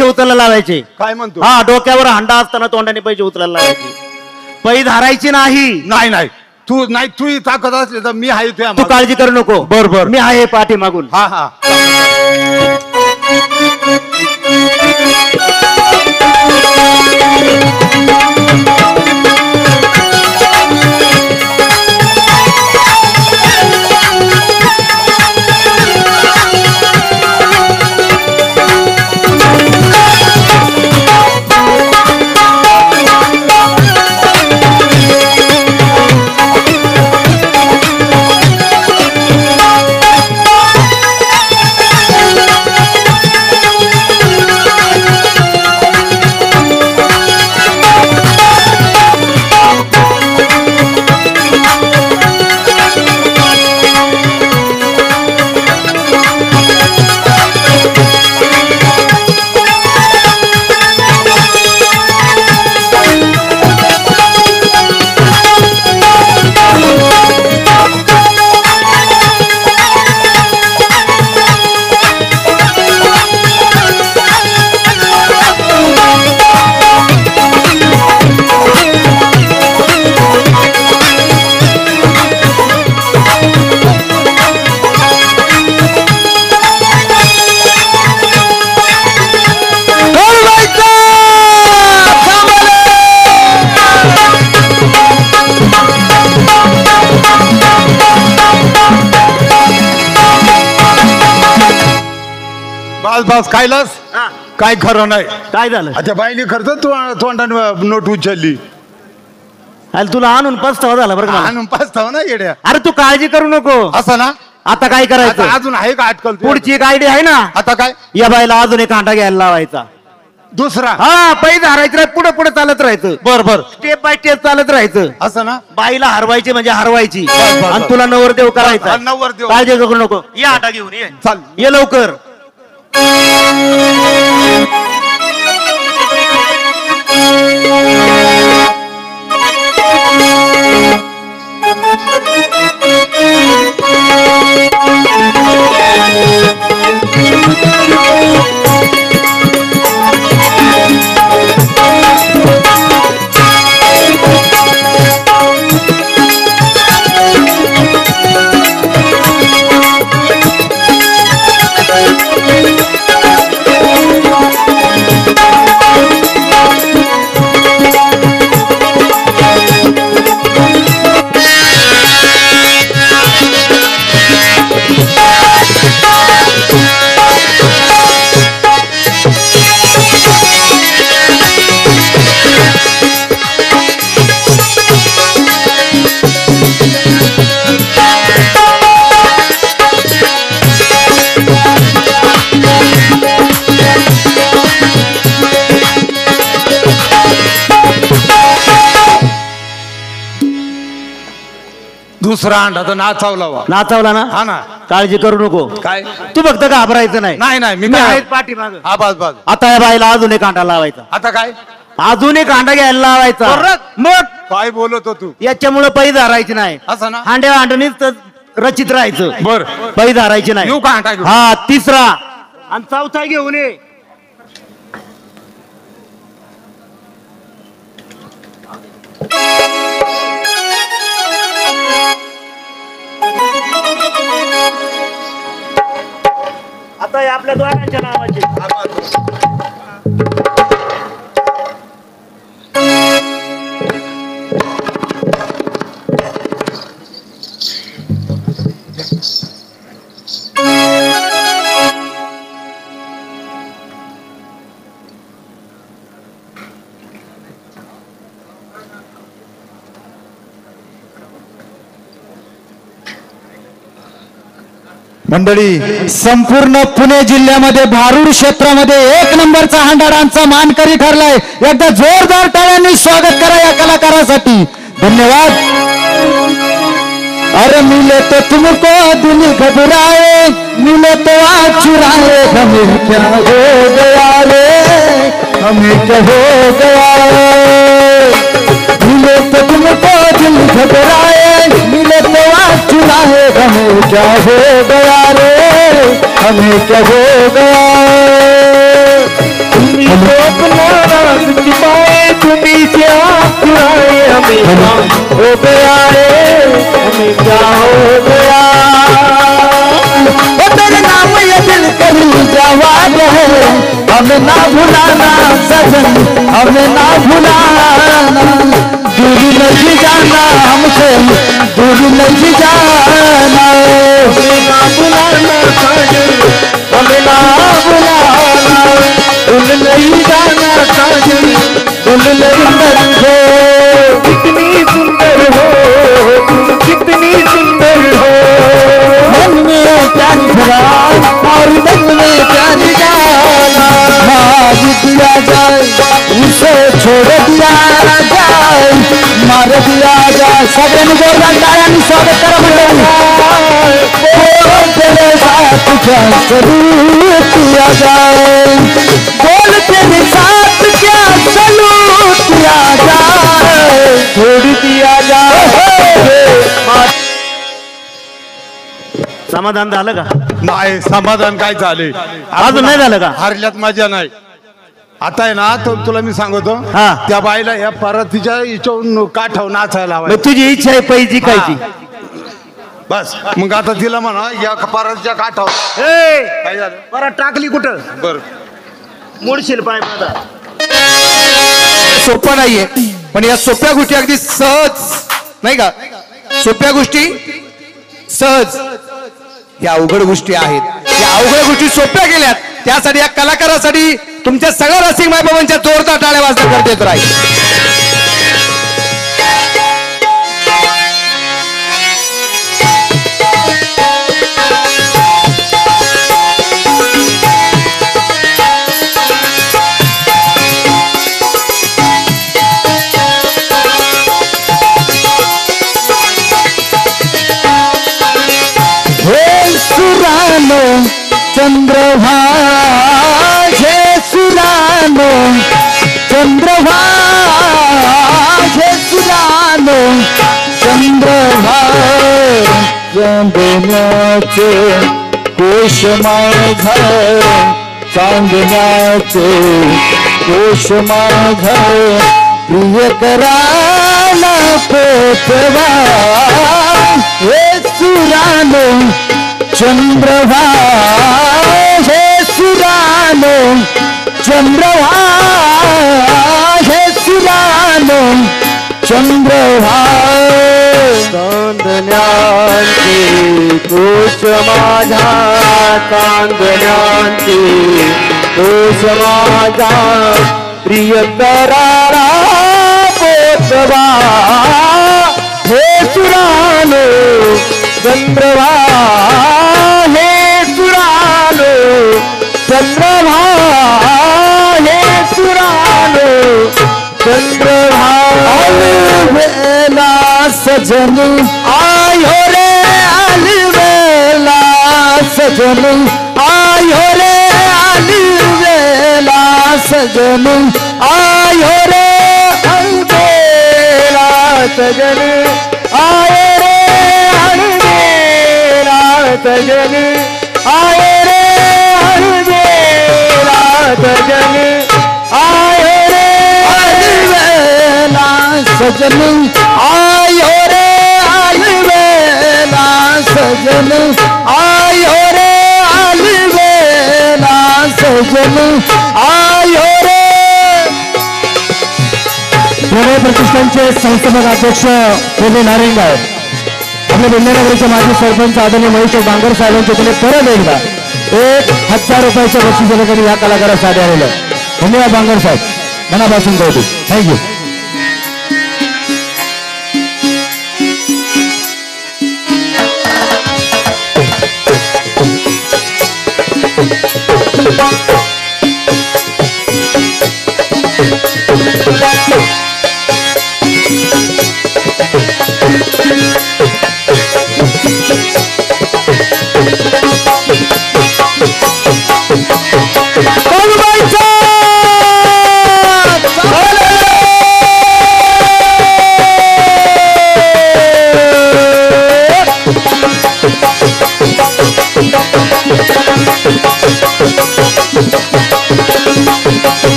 पैसे उचलायला लावायचे. काय म्हणतो? हा, डोक्यावर हांडा असताना तोंडाने पैसे उचलायला लावायचे. पै धारायची नाही. नाही नाही, तू नाही, तू ताकद असली तर मी आहे तुझ्या तू काळजी करू नको. बरोबर, मी आहे पाठी मागून. हा हा. बस कायलाच काय खरं नाही. काय झालं? अच्छा, बाईने खर्च तोंडाने नोट उचलली. अरे तुला आणून पस्तावा झाला बरं का मला. आणून पाचताव ना येड्या. अरे तू काळजी करू नको. असं ना? आता काय करायचं? आता अजून आहे का अटकल? पुढची एक आयडिया आहे ना. आता काय? या बाईला अजून एक कांटा घ्यायला लावायचा. दुसरा? हा, पै धारायचं, पुढे पुढे चालत राहायचं. बर, स्टेप बाय स्टेप चालत राहायचं. असं ना? बाईला हरवायची म्हणजे हरवायची. बर. आणि तुला नवरदेव करायचा. नवरदेव. काळजी करू नको. ये आटा घेऊन ये. चाल, ये लवकर. दुसरा अंडा तर नाचावला. नाचावला ना? हा ना. काळजी करू नको. काय? तू फक्त घाबरायचं नाही. नाही, मी आहेत पाठीमागं. हा, बस. आता या बाईला अजून एक कांटा लावायचा. आता काय? अजून एक कांटा घ्यायला लावायचा. मग काय बोलत हो तू? याच्यामुळे पै धारायची नाही. असं ना? हांड्या हांडणीच रचित राहायचं. बर. पै धारायची नाही. येऊ का अंडा घेऊन? हा, तिसरा आणि चौथा घेऊन ये. आता आपल्या दोघांच्या नावाचे. मंडळी, संपूर्ण पुणे जिल्ह्यामध्ये भारूड क्षेत्रामध्ये 1 नंबरचा हंडारांचा मानकरी ठरलाय. एकदा जोरदार टाळ्यांनी स्वागत करा या कलाकारासाठी. धन्यवाद. अरे मिले तो तुमको दिल घबराए, मिले तो आज चुराए, हमें क्या हो गया रे, हमें क्या हो गया. मिले तो तुमको दिल घबराए, मिले तो आज चुराए, हमें क्या हो गया रे, हमें क्या हो गया. अपना राज छिपाए तुम्ही से आंसू आए हमें क्या हो गया रे हमें क्या हो गया तेरे नाम ये दिल करूँ जवाब है हमें ना भुलाना सजन हमें ना भुलाना दूर नहीं जाना हमसे दूर नहीं जाना हमें ना भुलाना सजन हमें ना भुलाना दूर नहीं जाना सजन दूर नहीं हो कितनी सुंदर हो तुम कितनी सुंदर हो मन में प्यार भरा और मन में प्यार जाना मार दिया जाए उसे छोड़ दिया जाए मार दिया जाए सगळ्यांनी जोरदार टाळ्यांनी स्वागत करा मंडळी तेरे साथ क्या सलूट किया जाए बोल तेरे साथ क्या सलूट किया जाए छोड़ दिया जाए समाधान झालं का नाही समाधान काय झाले अजून नाही झालं का हरल्यात मजा नाही आता आहे ना तो तुला मी सांगतो हा. त्या बाईला या परतीच्या हिच्यावरून काठावर नाचायला लावायचं. मग तुझी इच्छा आहे पैजी कायची बस मग आता तिला म्हणा या परतीच्या काठावर काय झालं परत टाकली कुठं बर मोडशील पाय माझा सोपं नाहीये पण या सोप्या गोष्टी अगदी सहज नाही का सोप्या गोष्टी सहज या अवघड गोष्टी आहेत या अवघड गोष्टी सोप्या केल्यात त्यासाठी या कलाकारासाठी तुमच्या सगळ्या रसिक मायबाबांच्या जोरदार टाळ्या वाजता करत राहील चंद्रभा हे सुरानो चंद्रभा हे सुरानो चंद्रभा चांदण्याचे कोश माझा चांदण्याचे कोश माझा प्रिय कराला पोचवा हे सुरानो चंद्रभा हे सुरानो चंद्रभा हे सुरानो चंद्रभा चांदण्याचे कोश माझा चांदण्याचे कोश माझा प्रिय करारा पोचवा हे सुरानो चंद्रभा हे सुरानो चंद्रभा हे सुरानो चंद्रभा अलवेला सजन आयो रे अलवेला सजन आयो रे अलवेला सजन आयो रे अलवेला सजन आयो रे सजन आए रे अलवेला सजन आए रे अलवेला सजन आयो रे अलवेला सजन आयो रे अलवेला सजन आयो रे प्रणय प्रतिष्ठानचे संस्थापक अध्यक्ष प्रवीण नारिंग आहेत आपल्या बुलढाणा माजी सरपंच आदरणीय महेश बांगर साहेबांच्या वतीने परत एकदा 1000 रुपयाच्या बक्षिसासाठी या कलाकारासाठी आलेलं धन्यवाद बांगर साहेब मनापासून कौतुक थँक्यू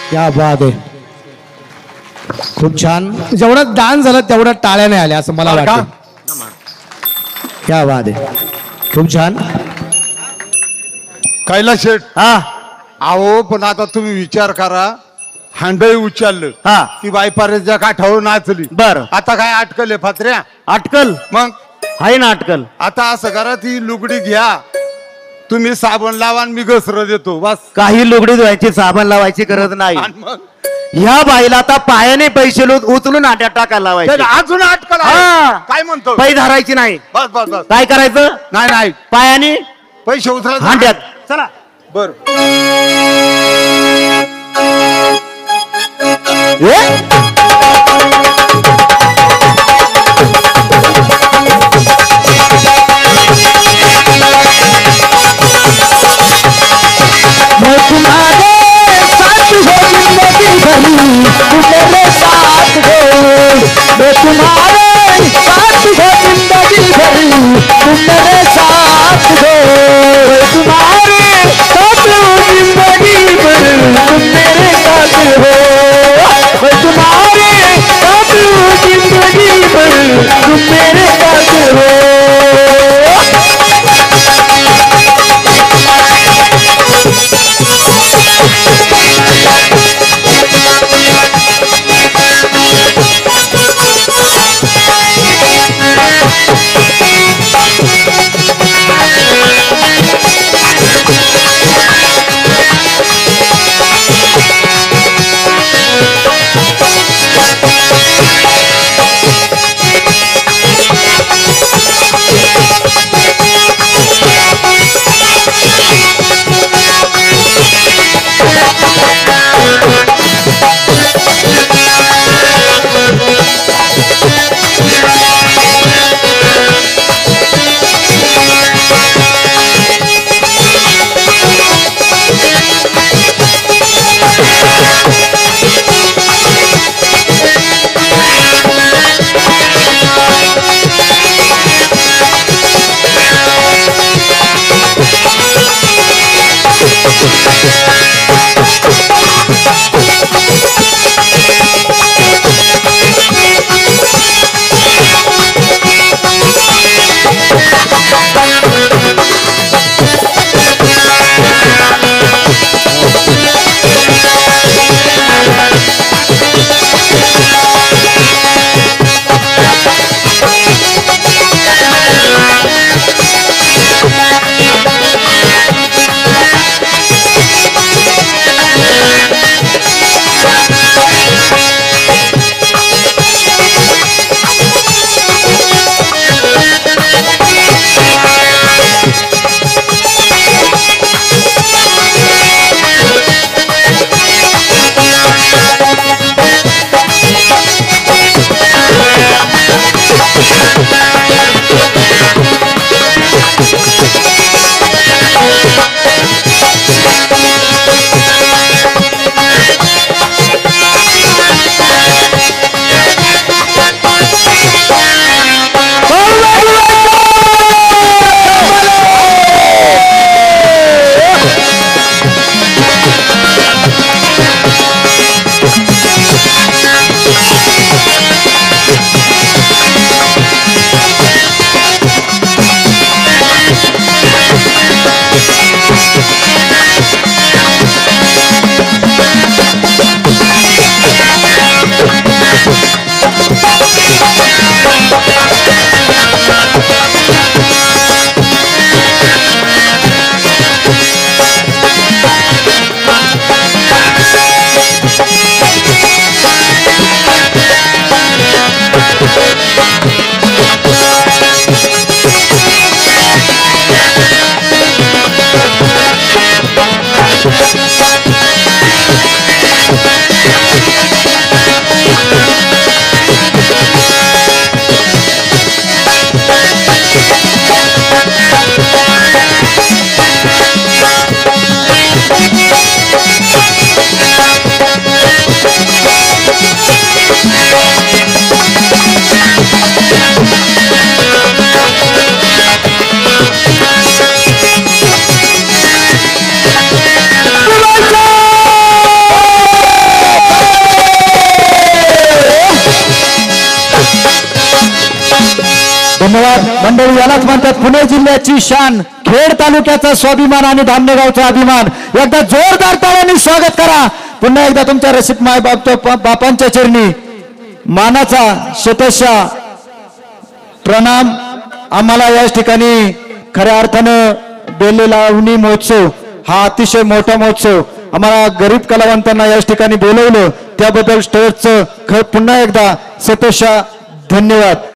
क्या बात आहे. खूप छान. जेवढं दान झालं तेवढं टाळ्याने आल्या असं मला वाटतं. क्या बात आहे. खूप छान. कैलास शेठ हा अहो पण आता तुम्ही विचार करा हांडही उचललं हा ती बायपाऱ्याच्या काठावर नाचली बर. आता काय अटकल आहे फात्र्या अटकल मग आहे ना अटकल. आता असं करा ती लुगडी घ्या तुम्ही साबण लावा आणि मी घसर देतो बस. काही लुगडी धुवायची साबण लावायची गरज नाही. आणि मग ह्या बाईला आता पायाने पैसे उचलून आट्यात टाकायला लावायचे. त्याला अजून अटकल आहे. हा. काय म्हणतो पै धरायची नाही. बस बस बस काय करायचं नाही नाही पायाने पैसे उचला हांड्यात. चला बर मैं तुम्हारे साथ हो जिंदगी भरी तुम मेरे साथ हो. मैं तुम्हारे साथ हो जिंदगी भरी तुम मेरे साथ हो. मैं तुम्हारे साथ हो जिंदगी भरी तुम मेरे साथ हो. मैं तुम्हारे साथ हो जिंदगी भरी तुम मेरे साथ हो. धन्यवाद मंडळी. यालाच म्हणतात पुणे जिल्ह्याची शान, खेड तालुक्याचा स्वाभिमान आणि धामणेगावचा अभिमान. एकदा जोरदार टाळ्यांनी स्वागत करा. पुन्हा एकदा तुमच्या रसिक माय बापांच्या चरणी मानाचा शतशः प्रणाम. आम्हाला याच ठिकाणी खऱ्या अर्थानं बेले लावणी महोत्सव हा अतिशय मोठा महोत्सव, आम्हाला गरीब कलावंतांना याच ठिकाणी बोलवलं त्याबद्दल स्टेजचं पुन्हा एकदा शतशः धन्यवाद.